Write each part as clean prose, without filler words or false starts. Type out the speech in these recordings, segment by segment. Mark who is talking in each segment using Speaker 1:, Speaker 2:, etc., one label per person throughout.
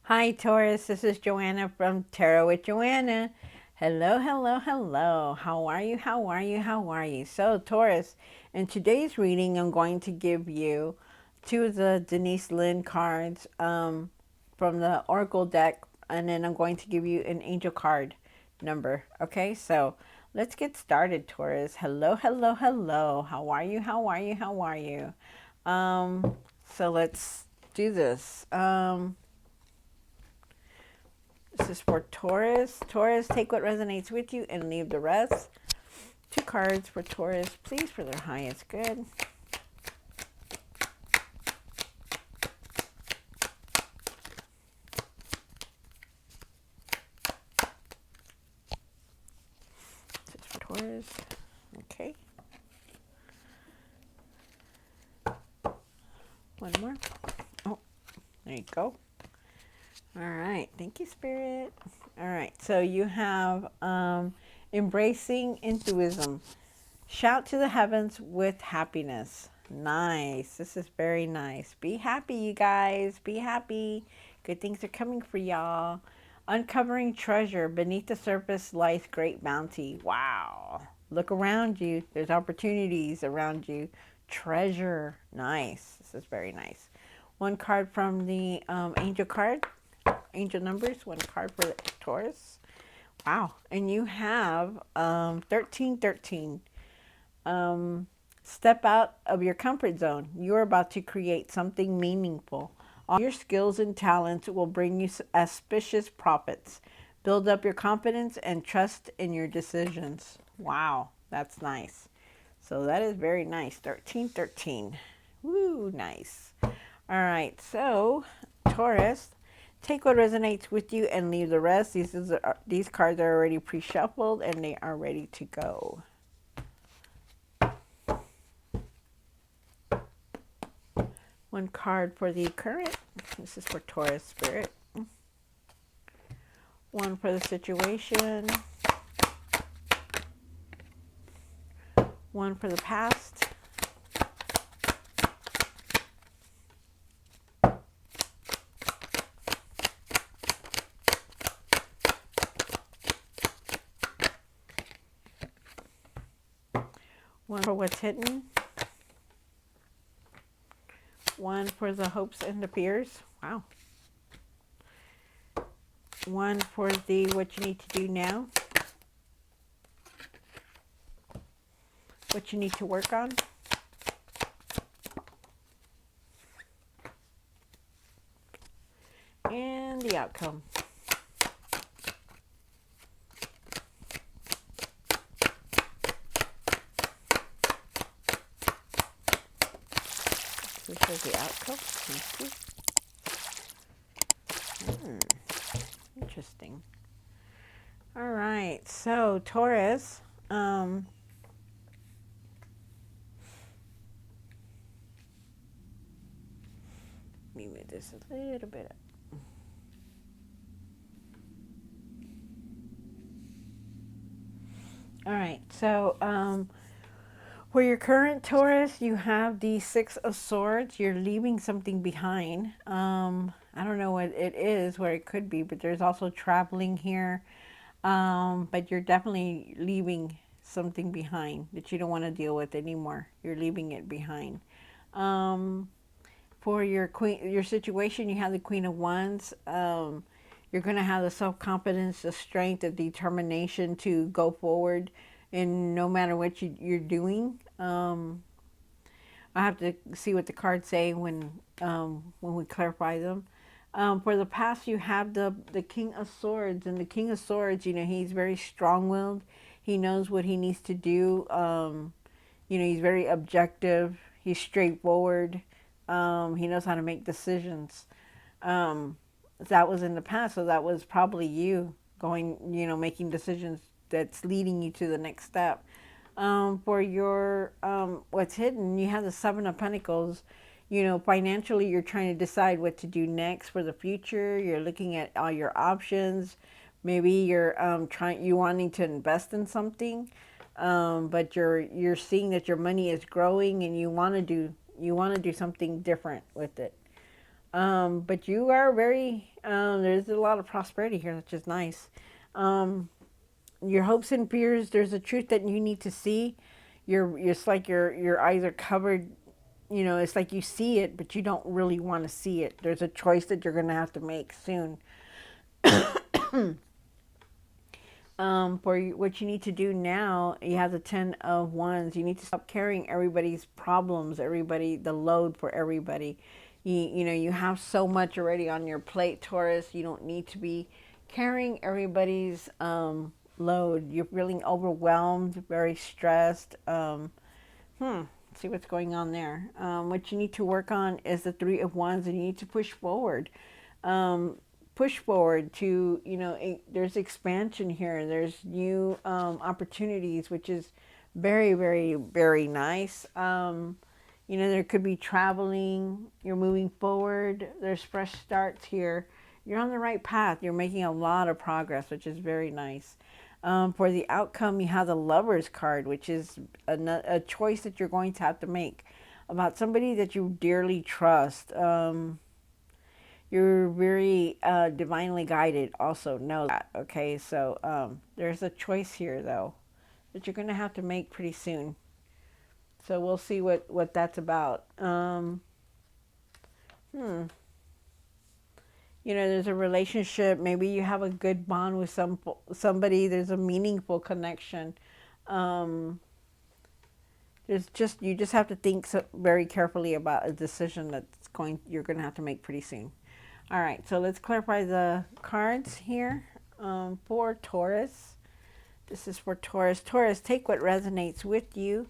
Speaker 1: Hi, Taurus. This is Joanna from Tarot with Joanna. Hello, hello, hello. How are you? How are you? How are you? So, Taurus, in today's reading, I'm going to give you two of the Denise Lynn cards from the Oracle deck, and then I'm going to give you an angel card number. Okay, so let's get started, Taurus. Hello, hello, hello. How are you? How are you? How are you? So let's do this. This is for Taurus. Taurus, take what resonates with you and leave the rest. Two cards for Taurus, please, for their highest good. This is for Taurus. Okay. One more. Oh, there you go. All right. Thank you, Spirit. All right. So you have embracing enthusiasm. Shout to the heavens with happiness. Nice. This is very nice. Be happy, you guys. Be happy. Good things are coming for y'all. Uncovering treasure. Beneath the surface lies great bounty. Wow. Look around you. There's opportunities around you. Treasure. Nice. This is very nice. One card from the angel card. Angel numbers. One card for the Taurus. Wow. And you have 1313. Step out of your comfort zone. You're about to create something meaningful. All your skills and talents will bring you auspicious profits. Build up your confidence and trust in your decisions. Wow, that's nice. So that is very nice. 1313. Woo, nice. All right, so Taurus, take what resonates with you and leave the rest. These cards are already pre-shuffled and they are ready to go. One card for the current. This is for Taurus Spirit. One for the situation. One for the past. One for what's hidden. One for the hopes and the fears. Wow. One for the what you need to do now. What you need to work on. And the outcome. This is the outcome. Thank you. Interesting. All right. So Taurus, let me move this a little bit up. All right. So for your current Taurus, you have the Six of Swords. You're leaving something behind. I don't know what it is, where it could be, but there's also traveling here. But you're definitely leaving something behind that you don't want to deal with anymore. You're leaving it behind. For your situation, you have the Queen of Wands. You're going to have the self-confidence, the strength, the determination to go forward, and no matter what you're doing. I have to see what the cards say when we clarify them. For the past, you have the King of Swords, and the King of Swords, he's very strong-willed. He knows what he needs to do. He's very objective. He's straightforward. He knows how to make decisions. That was in the past, so that was probably you going, making decisions that's leading you to the next step. For your what's hidden, you have the Seven of Pentacles. Financially, you're trying to decide what to do next for the future. You're looking at all your options. Maybe you're you wanting to invest in something, but you're seeing that your money is growing and you want to do something different with it. But you are very, there's a lot of prosperity here, which is nice. Um, your hopes and fears, there's a truth that you need to see. It's like your eyes are covered. You know, it's like you see it, but you don't really want to see it. There's a choice that you're going to have to make soon. For what you need to do now, you have the 10 of Wands. You need to stop carrying everybody's problems, the load for everybody. You know, you have so much already on your plate, Taurus. You don't need to be carrying everybody's load. You're feeling overwhelmed, very stressed. Let's see what's going on there. What you need to work on is the 3 of Wands, and you need to push forward. Um, Push forward to, you know, there's expansion here. There's new opportunities, which is very, very, very nice. You know, there could be traveling. You're moving forward. There's fresh starts here. You're on the right path. You're making a lot of progress, which is very nice. For the outcome, you have the Lovers card, which is a choice that you're going to have to make about somebody that you dearly trust. You're very divinely guided. Also, know that. Okay, so there's a choice here, though, that you're going to have to make pretty soon. So we'll see what that's about. You know, there's a relationship. Maybe you have a good bond with somebody. There's a meaningful connection. Um, you just have to think very carefully about a decision you're going to have to make pretty soon. All right, so let's clarify the cards here for Taurus. This is for Taurus. Taurus, take what resonates with you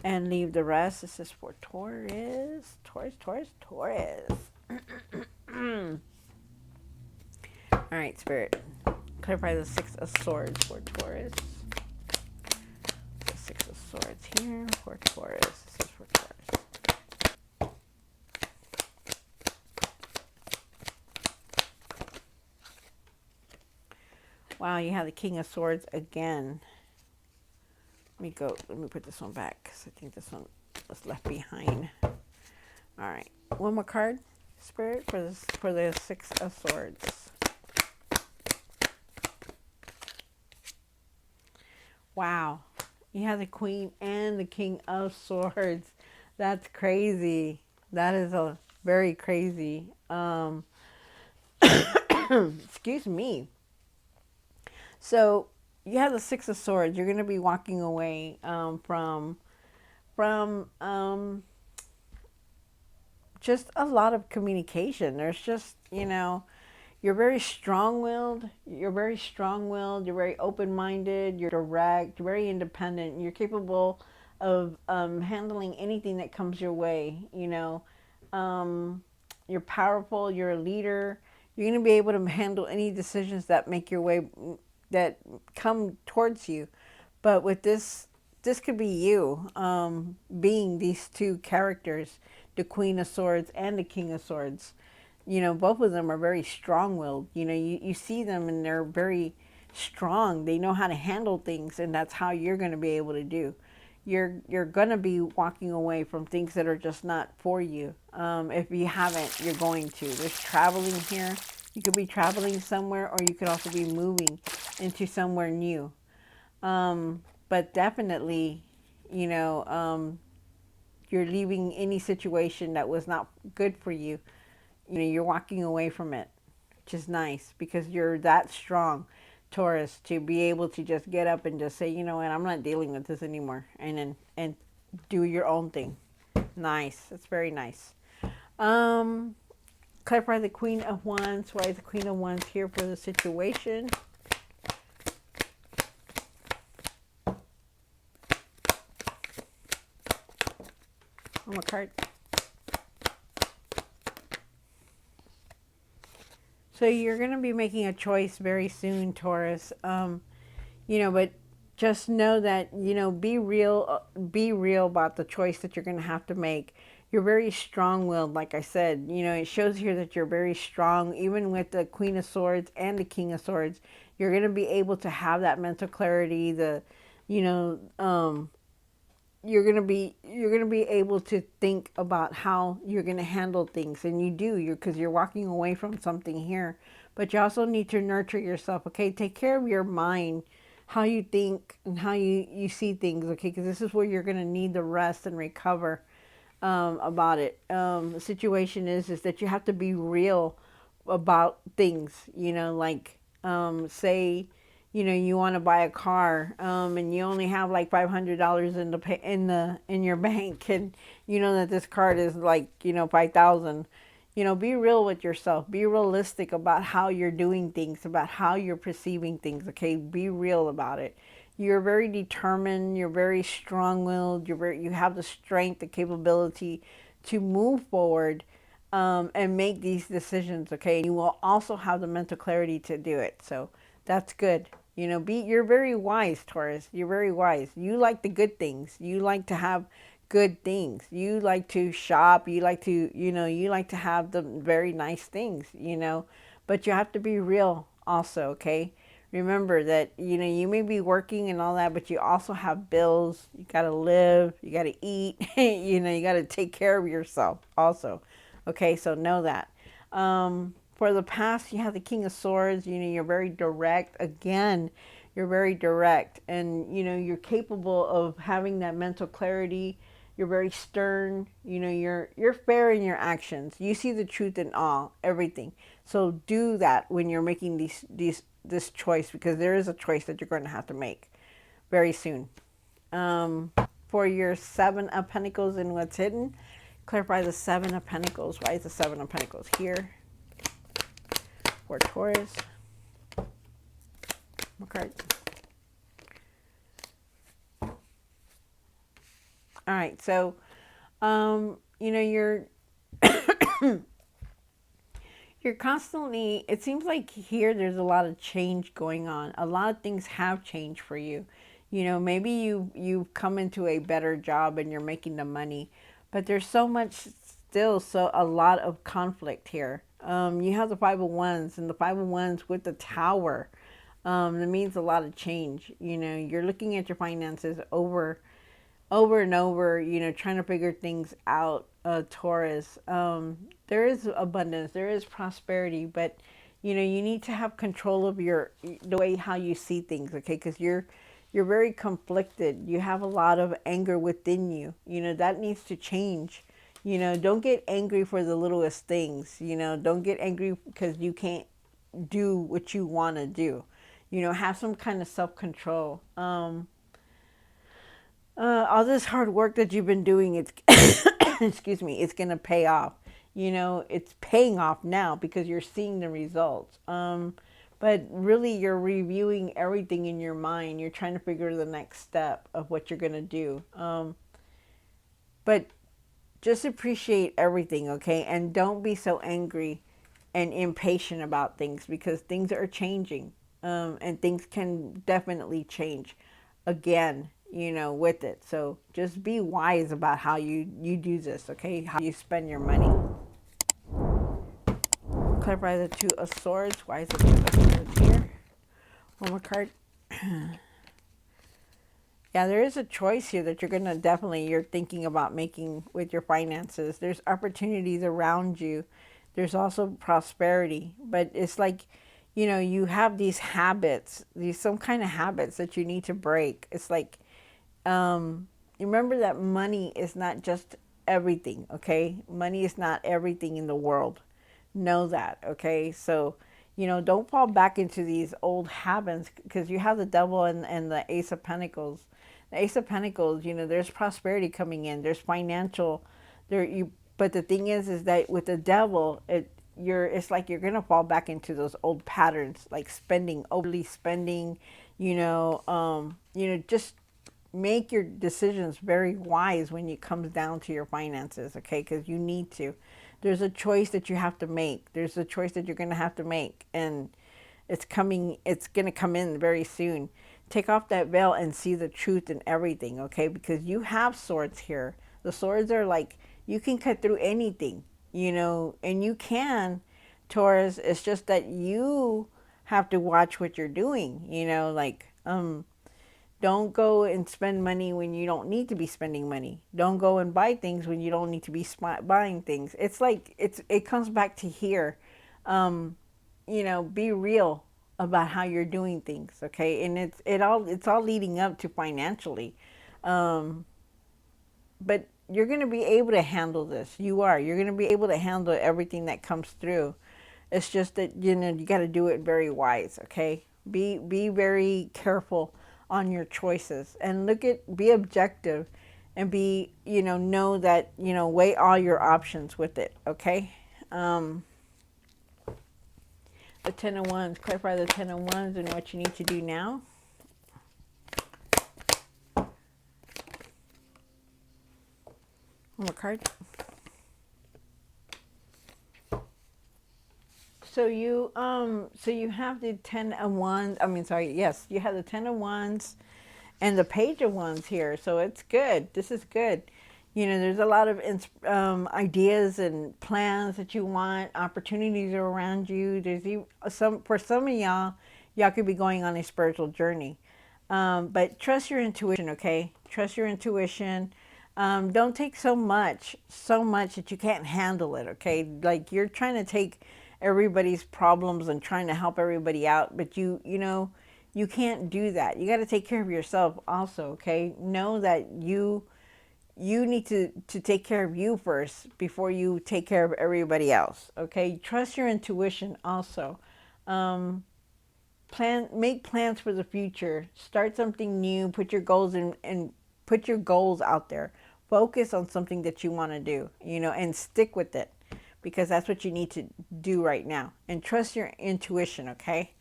Speaker 1: and leave the rest. This is for Taurus. Taurus. All right, Spirit. Clarify the 6 of Swords for Taurus. The 6 of Swords here for Taurus. This is for Taurus. Wow, you have the King of Swords again. Let me put this one back because I think this one was left behind. All right, one more card, Spirit, for the 6 of Swords. Wow, you have the Queen and the King of Swords. That's crazy. That is a very crazy. Excuse me. So you have the 6 of Swords. You're going to be walking away from just a lot of communication. There's just, you know, you're very strong-willed. You're very open-minded. You're direct. You're very independent. You're capable of handling anything that comes your way. You know, you're powerful. You're a leader. You're going to be able to handle any decisions that come towards you. But with this could be you being these two characters, the Queen of Swords and the King of Swords. You know, both of them are very strong-willed. You know, you see them and they're very strong. They know how to handle things, and that's how you're going to be able to do. You're going to be walking away from things that are just not for you. If you haven't, you're going to. There's traveling here. You could be traveling somewhere, or you could also be moving into somewhere new. But definitely, you know, you're leaving any situation that was not good for you. You know, you're walking away from it, which is nice because you're that strong, Taurus, to be able to just get up and just say, you know what, I'm not dealing with this anymore, and do your own thing. Nice. That's very nice. Clarify the Queen of Wands. Why is the Queen of Wands here for the situation? One more card. So you're going to be making a choice very soon, Taurus. You know, but just know that, you know, be real about the choice that you're going to have to make. You're very strong-willed, like I said. You know, it shows here that you're very strong, even with the Queen of Swords and the King of Swords. You're going to be able to have that mental clarity, you know, you're gonna be able to think about how you're gonna handle things, and because you're walking away from something here, but you also need to nurture yourself. Okay, take care of your mind, how you think and how you see things. Okay, because this is where you're gonna need the rest and recover about it. The situation is that you have to be real about things. Like say, you want to buy a car, and you only have like $500 in your bank, and you know that this card is like 5,000. Be real with yourself. Be realistic about how you're doing things, about how you're perceiving things. Okay, be real about it. You're very determined. You're very strong-willed. You have the strength, the capability to move forward, and make these decisions. Okay, and you will also have the mental clarity to do it. So that's good. You're very wise, Taurus. You're very wise. You like the good things. You like to have good things. You like to shop. You like to have the very nice things. But you have to be real also. Okay. Remember that you may be working and all that, but you also have bills. You gotta live. You gotta eat. You gotta take care of yourself also. Okay, so know that. For the past, you have the King of Swords. You're very direct. Again, you're very direct, and you're capable of having that mental clarity. You're very stern. You're fair in your actions. You see the truth in all everything. So do that when you're making this choice, because there is a choice that you're going to have to make very soon. Um, for your Seven of Pentacles and what's hidden, clarify the Seven of Pentacles. Why is the Seven of Pentacles here for Taurus? Okay. All right. So, you're you're constantly. It seems like here there's a lot of change going on. A lot of things have changed for you. Maybe you've come into a better job and you're making the money, but there's so much still, so a lot of conflict here. You have the Five of Wands, and the Five of Wands with the Tower. That means a lot of change. You're looking at your finances over and over, trying to figure things out, Taurus. There is abundance, there is prosperity, but you need to have control of the way how you see things, okay? Because you're very conflicted. You have a lot of anger within you. That needs to change. Don't get angry for the littlest things. Don't get angry because you can't do what you want to do. Have some kind of self-control. All this hard work that you've been doing, it's excuse me, it's gonna pay off. It's paying off now because you're seeing the results. But really, you're reviewing everything in your mind. You're trying to figure the next step of what you're gonna do. But just appreciate everything, okay? And don't be so angry and impatient about things, because things are changing, and things can definitely change again, with it. So just be wise about how you do this, okay? How you spend your money. Clarify the Two of Swords. Why is the Two of Swords here? One more card. Yeah, there is a choice here that you're thinking about making with your finances. There's opportunities around you. There's also prosperity, but it's like, you have these habits, some kind of habits that you need to break. It's like, remember that money is not just everything, okay? Money is not everything in the world. Know that, okay? So, don't fall back into these old habits, because you have the Devil and the Ace of Pentacles. The Ace of Pentacles, there's prosperity coming in. There's financial, but the thing is that with the Devil, it's like you're gonna fall back into those old patterns, like overly spending, just make your decisions very wise when it comes down to your finances, okay? Because you need to. There's a choice that you have to make. There's a choice that you're going to have to make, and it's going to come in very soon. Take off that veil and see the truth in everything, okay? Because you have swords here. The swords are like, you can cut through anything, and you can, Taurus. It's just that you have to watch what you're doing, Don't go and spend money when you don't need to be spending money. Don't go and buy things when you don't need to be buying things. It's like it comes back to here. Um, be real about how you're doing things, okay? And it's all leading up to financially. Um, but you're going to be able to handle this. You're going to be able to handle everything that comes through. It's just that you got to do it very wise, okay? Be very careful on your choices and be objective and know that, weigh all your options with it, okay? Um, the 10 of Wands, clarify the 10 of Wands and what you need to do now. One more card. So you have the 10 of Wands. I mean, sorry, yes, you have the 10 of Wands and the Page of Wands here. So it's good. This is good. There's a lot of ideas and plans that you want. Opportunities are around you. For some of y'all could be going on a spiritual journey. But trust your intuition, okay? Trust your intuition. Don't take so much that you can't handle it, okay? Like you're trying to take everybody's problems and trying to help everybody out, but you can't do that. You got to take care of yourself also, okay? Know that you need to take care of you first before you take care of everybody else, okay? Trust your intuition also. Make plans for the future. Start something new. Put your goals in and put your goals out there. Focus on something that you want to do, and stick with it, because that's what you need to do right now. And trust your intuition, okay?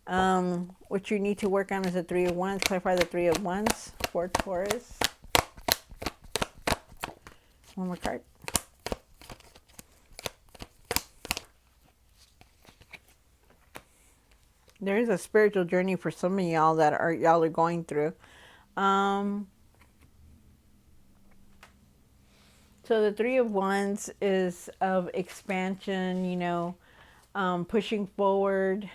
Speaker 1: What you need to work on is the 3 of Wands. Clarify the 3 of Wands for Taurus. One more card. There is a spiritual journey for some of y'all that y'all are going through. So the 3 of Wands is of expansion, pushing forward,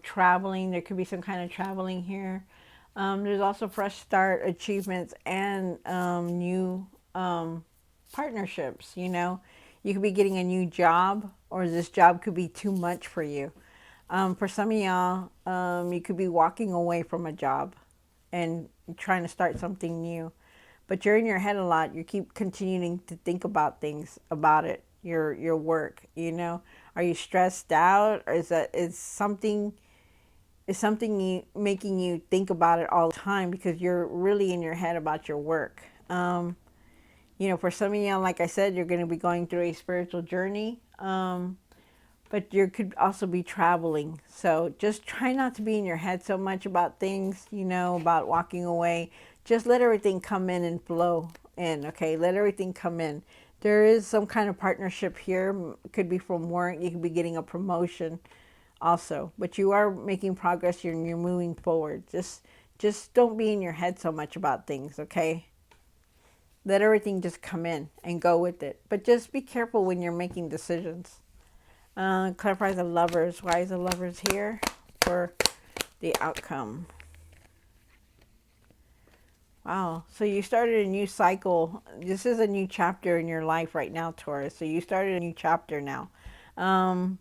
Speaker 1: traveling. There could be some kind of traveling here. There's also fresh start, achievements, and new partnerships. You could be getting a new job, or this job could be too much for you. For some of y'all, you could be walking away from a job and trying to start something new. But you're in your head a lot. You keep continuing to think about things, about it, your work, Are you stressed out? Or is something making you think about it all the time because you're really in your head about your work? For some of you, like I said, you're going to be going through a spiritual journey. But you could also be traveling. So just try not to be in your head so much about things, about walking away. Just let everything come in and flow in, okay? Let everything come in. There is some kind of partnership here. It could be from work. You could be getting a promotion also. But you are making progress. You're moving forward. Just don't be in your head so much about things, okay? Let everything just come in and go with it. But just be careful when you're making decisions. Clarify the Lovers. Why is the Lovers here? For the outcome. Wow. So you started a new cycle. This is a new chapter in your life right now, Taurus. So you started a new chapter now. And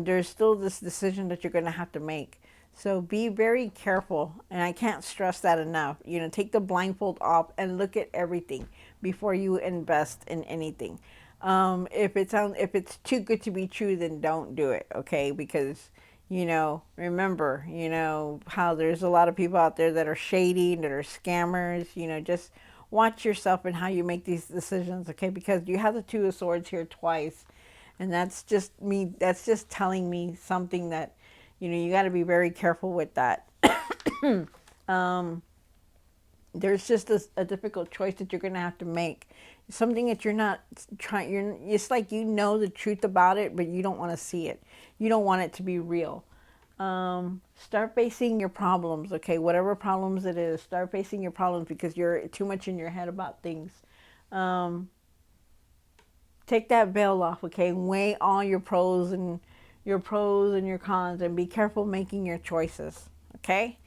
Speaker 1: there's still this decision that you're going to have to make. So be very careful. And I can't stress that enough. Take the blindfold off and look at everything before you invest in anything. If it's too good to be true, then don't do it, okay? Because, remember, how there's a lot of people out there that are shady, that are scammers. Just watch yourself and how you make these decisions, okay? Because you have the 2 of Swords here twice, and that's just telling me something that, you got to be very careful with that. There's just a difficult choice that you're going to have to make. Something that you're not trying, it's like the truth about it, but you don't want to see it. You don't want it to be real. Start facing your problems, okay? Whatever problems it is, start facing your problems because you're too much in your head about things. Take that veil off, okay? Weigh all your pros and your cons and be careful making your choices, okay?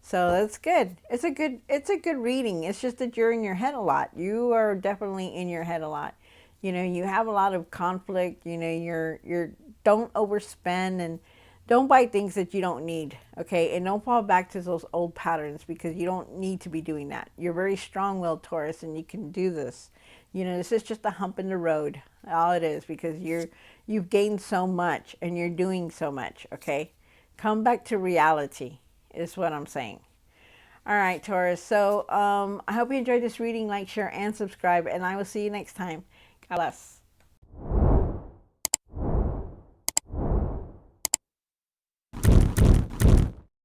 Speaker 1: So that's good. It's a good reading. It's just that you're in your head a lot. You are definitely in your head a lot. You know, you have a lot of conflict. You know, you're don't overspend and don't buy things that you don't need. Okay, and don't fall back to those old patterns because you don't need to be doing that. You're very strong-willed, Taurus, and you can do this. You know, this is just a hump in the road. All it is because you've gained so much and you're doing so much. Okay, come back to reality is what I'm saying. All right, Taurus. So I hope you enjoyed this reading. Like, share, and subscribe. And I will see you next time. God bless.